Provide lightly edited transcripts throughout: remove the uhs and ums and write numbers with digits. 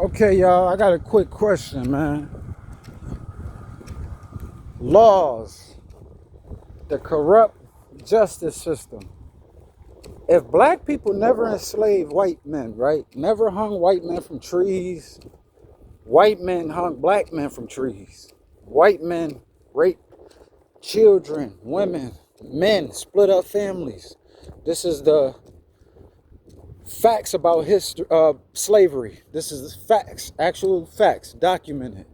Okay, y'all, I got a quick question, man. Laws, the corrupt justice system. If black people never enslaved white men, right? Never hung white men from trees. White men hung black men from trees. White men raped children, women, men, split up families. This is the facts about history, slavery. This is the facts, actual facts, documented.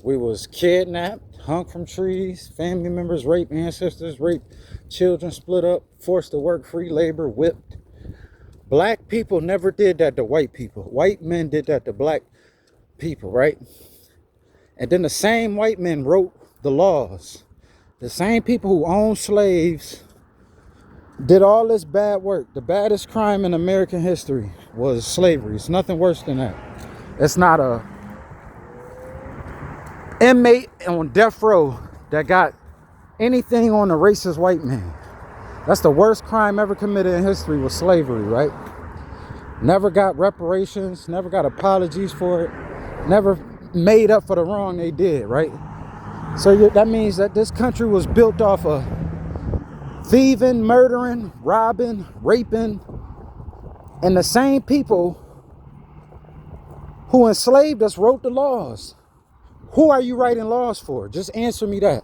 We was kidnapped, hung from trees, family members raped, ancestors raped, children split up, forced to work free labor, whipped. Black people never did that to white people. White men did that to black people, right? And then the same white men wrote the laws. The same people who owned slaves did all this bad work. The baddest crime in American history was slavery. It's nothing worse than that. It's not a inmate on death row that got anything on a racist white man. That's the worst crime ever committed in history, was slavery, right? Never got reparations, never got apologies for it, never made up for the wrong they did, right? So that means that this country was built off of thieving, murdering, robbing, raping, and the same people who enslaved us wrote the laws. Who are you writing laws for? Just answer me that.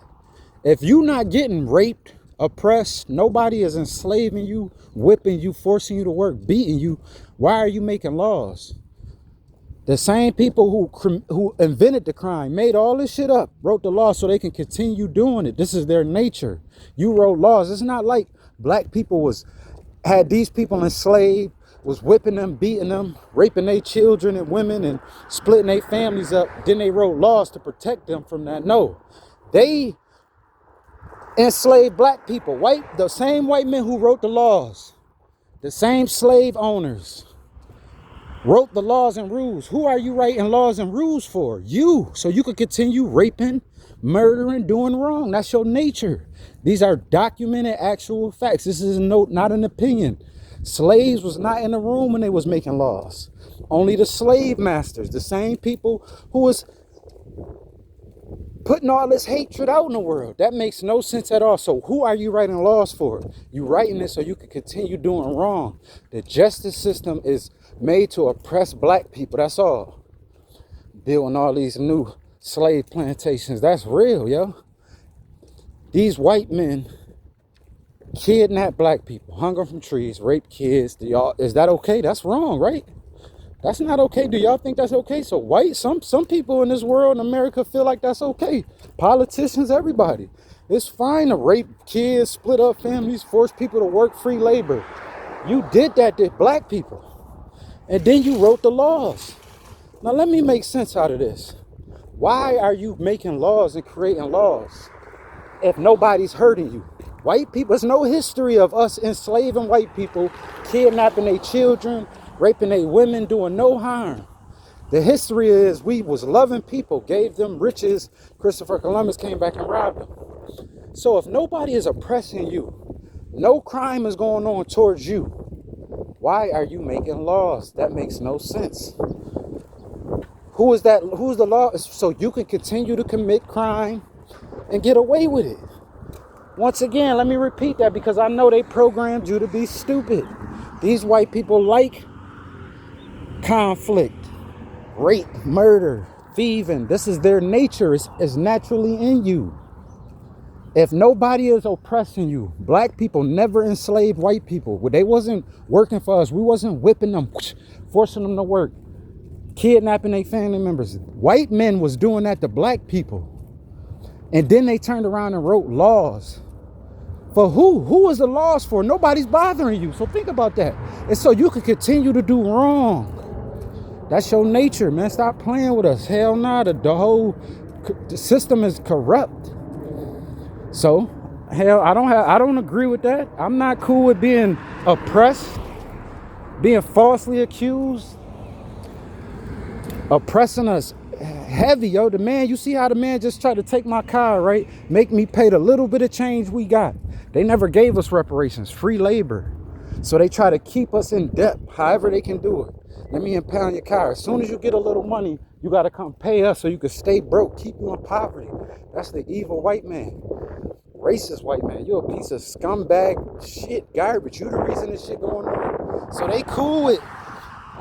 If you're not getting raped, oppressed, nobody is enslaving you, whipping you, forcing you to work, beating you, why are you making laws? The same people who invented the crime, made all this shit up, wrote the law so they can continue doing it. This is their nature. You wrote laws. It's not like black people had these people enslaved, was whipping them, beating them, raping their children and women and splitting their families up. Then they wrote laws to protect them from that. No, they enslaved black people. The same white men who wrote the laws, the same slave owners wrote the laws and rules. Who are you writing laws and rules for? You, so you could continue raping, murdering, doing wrong. That's your nature. These are documented actual facts. This is not an opinion. Slaves was not in the room when they was making laws. Only the slave masters, the same people who was putting all this hatred out in the world. That makes no sense at all. So who are you writing laws for? You writing it so you can continue doing wrong. The justice system is made to oppress black people. That's all. Building all these new slave plantations. That's real, yo. These white men kidnap black people, hung them from trees, rape kids. Is that okay? That's wrong, right? That's not okay. Do y'all think that's okay? So some people in this world in America feel like that's okay. Politicians, everybody. It's fine to rape kids, split up families, force people to work free labor. You did that to black people. And then you wrote the laws. Now let me make sense out of this. Why are you making laws and creating laws if nobody's hurting you? White people, there's no history of us enslaving white people, kidnapping their children, raping their women, doing no harm. The history is we was loving people, gave them riches. Christopher Columbus came back and robbed them. So if nobody is oppressing you, no crime is going on towards you, why are you making laws? That makes no sense. Who is that? Who's the law? So you can continue to commit crime and get away with it. Once again, let me repeat that because I know they programmed you to be stupid. These white people like conflict, rape, murder, thieving. This is their nature. It's naturally in you. If nobody is oppressing you, black people never enslaved white people. They wasn't working for us. We wasn't whipping them, forcing them to work, kidnapping their family members. White men was doing that to black people. And then they turned around and wrote laws. For who? Who is the laws for? Nobody's bothering you. So think about that. And so you can continue to do wrong. That's your nature, man. Stop playing with us. Hell nah, the system is corrupt. So, hell, I don't agree with that. I'm not cool with being oppressed, being falsely accused, oppressing us heavy, yo. The man, you see how the man just tried to take my car, right? Make me pay the little bit of change we got. They never gave us reparations, free labor. So they try to keep us in debt, however they can do it. Let me impound your car. As soon as you get a little money, you got to come pay us so you can stay broke, keep you in poverty. That's the evil white man. Racist white man. You're a piece of scumbag shit, garbage. You the reason this shit going on. So they cool with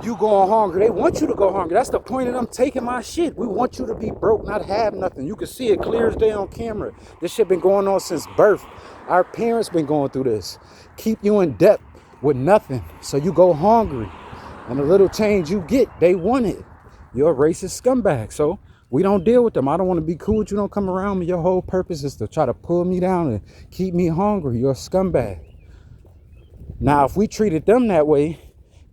you going hungry. They want you to go hungry. That's the point of them taking my shit. We want you to be broke, not have nothing. You can see it clear as day on camera. This shit been going on since birth. Our parents been going through this. Keep you in debt with nothing, so you go hungry. And the little change you get, they want it. You're a racist scumbag. So we don't deal with them. I don't want to be cool with you. Don't come around me. Your whole purpose is to try to pull me down and keep me hungry. You're a scumbag. Now, if we treated them that way,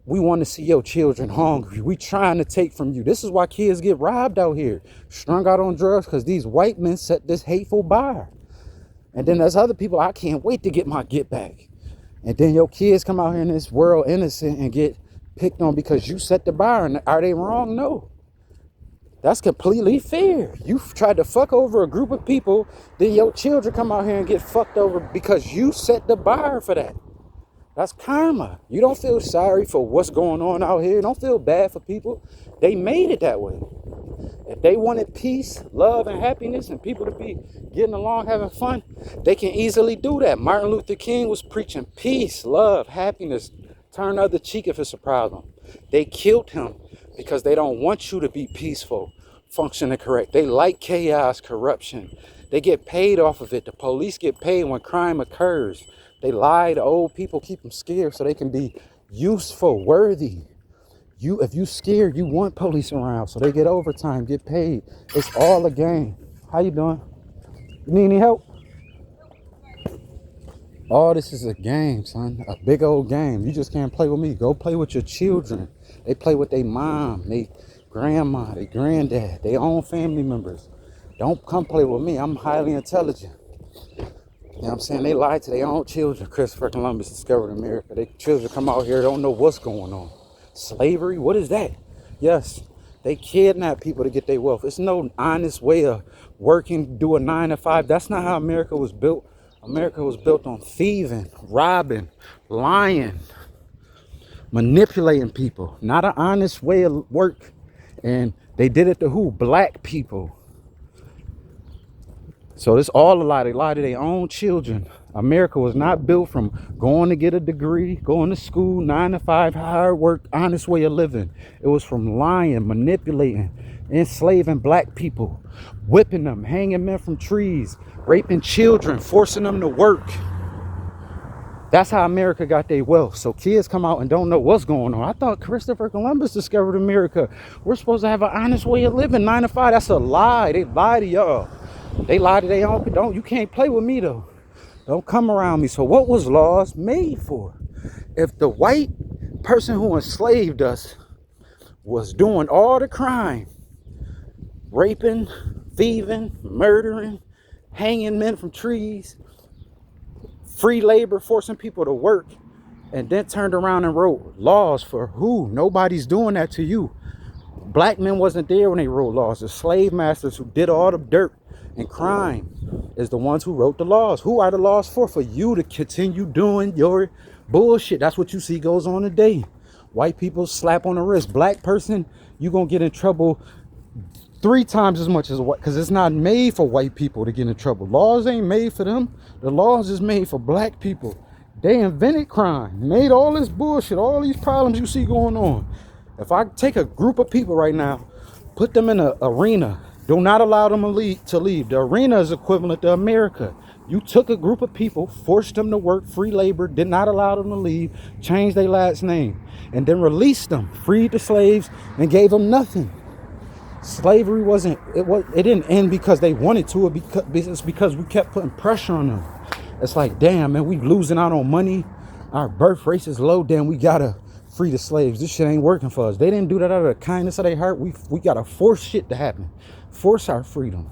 we want to see your children hungry. We trying to take from you. This is why kids get robbed out here, strung out on drugs, because these white men set this hateful bar. And then there's other people, I can't wait to get my get back. And then your kids come out here in this world innocent and get picked on because you set the bar. And are they wrong? No. That's completely fair. You tried to fuck over a group of people, then your children come out here and get fucked over because you set the bar for that. That's karma. You don't feel sorry for what's going on out here. Don't feel bad for people. They made it that way. If they wanted peace, love, and happiness, and people to be getting along, having fun, they can easily do that. Martin Luther King was preaching peace, love, happiness, turn the other cheek if it's a problem. They killed him because they don't want you to be peaceful, functioning correct. They like chaos, corruption. They get paid off of it. The police get paid when crime occurs. They lie to old people, keep them scared so they can be useful, worthy. If you scared, you want police around so they get overtime, get paid. It's all a game. How you doing? You need any help? All this is a game, son. A big old game. You just can't play with me. Go play with your children. They play with their mom, their grandma, their granddad, their own family members. Don't come play with me. I'm highly intelligent. You know what I'm saying? They lie to their own children. Christopher Columbus discovered America. Their children come out here, don't know what's going on. Slavery? What is that? Yes, they kidnap people to get their wealth. It's no honest way of working, do a 9 to 5. That's not how America was built. America was built on thieving, robbing, lying, manipulating people. Not an honest way of work. And they did it to who? Black people. So it's all a lie. They lie to their own children. America was not built from going to get a degree, going to school, 9 to 5, hard work, honest way of living. It was from lying, manipulating, enslaving black people, whipping them, hanging men from trees, raping children, forcing them to work. That's how America got their wealth. So kids come out and don't know what's going on. I thought Christopher Columbus discovered America. We're supposed to have an honest way of living, 9 to 5. That's a lie. They lie to y'all. They lie to their own. You can't play with me though. Don't come around me. So what was laws made for? If the white person who enslaved us was doing all the crime, raping, thieving, murdering, hanging men from trees, free labor, forcing people to work, and then turned around and wrote laws for who? Nobody's doing that to you. Black men wasn't there when they wrote laws. The slave masters who did all the dirt and crime is the ones who wrote the laws. Who are the laws for? For you to continue doing your bullshit. That's what you see goes on today. White people slap on the wrist. Black person, you gonna get in trouble 3 times as much as what, because it's not made for white people to get in trouble. Laws ain't made for them. The laws is made for black people. They invented crime, made all this bullshit, all these problems you see going on. If I take a group of people right now, put them in an arena, do not allow them to leave. The arena is equivalent to America. You took a group of people, forced them to work, free labor, did not allow them to leave, changed their last name, and then released them, freed the slaves, and gave them nothing. Slavery it didn't end because they wanted to, it's because we kept putting pressure on them. It's like, damn, man, we losing out on money. Our birth rate is low. Damn, we gotta free the slaves. This shit ain't working for us. They didn't do that out of the kindness of their heart. We gotta force shit to happen. Force our freedom.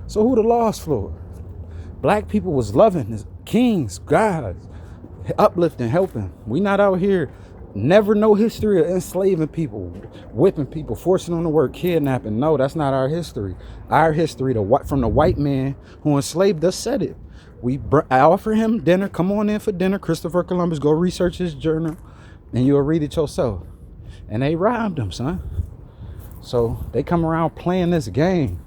So who the laws for? Black people was loving, kings, gods, uplifting, helping. We not out here, never no history of enslaving people, whipping people, forcing them to work, kidnapping. No, that's not our history. Our history, from the white man who enslaved us, said it. I offer him dinner. Come on in for dinner. Christopher Columbus. Go research his journal, and you'll read it yourself. And they robbed them, son. So they come around playing this game.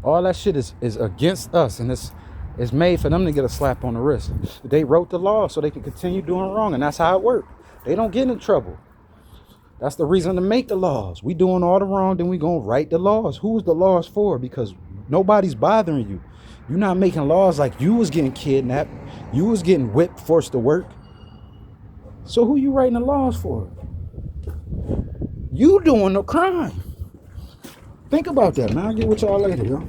All that shit is against us, and it's made for them to get a slap on the wrist. They wrote the law so they can continue doing wrong, and that's how it worked. They don't get in trouble. That's the reason to make the laws. We doing all the wrong, then we gonna write the laws. Who's the laws for? Because nobody's bothering you. You're not making laws like you was getting kidnapped, you was getting whipped, forced to work. So who you writing the laws for? You doing the crime. Think about that, man. I'll get with y'all later, yo.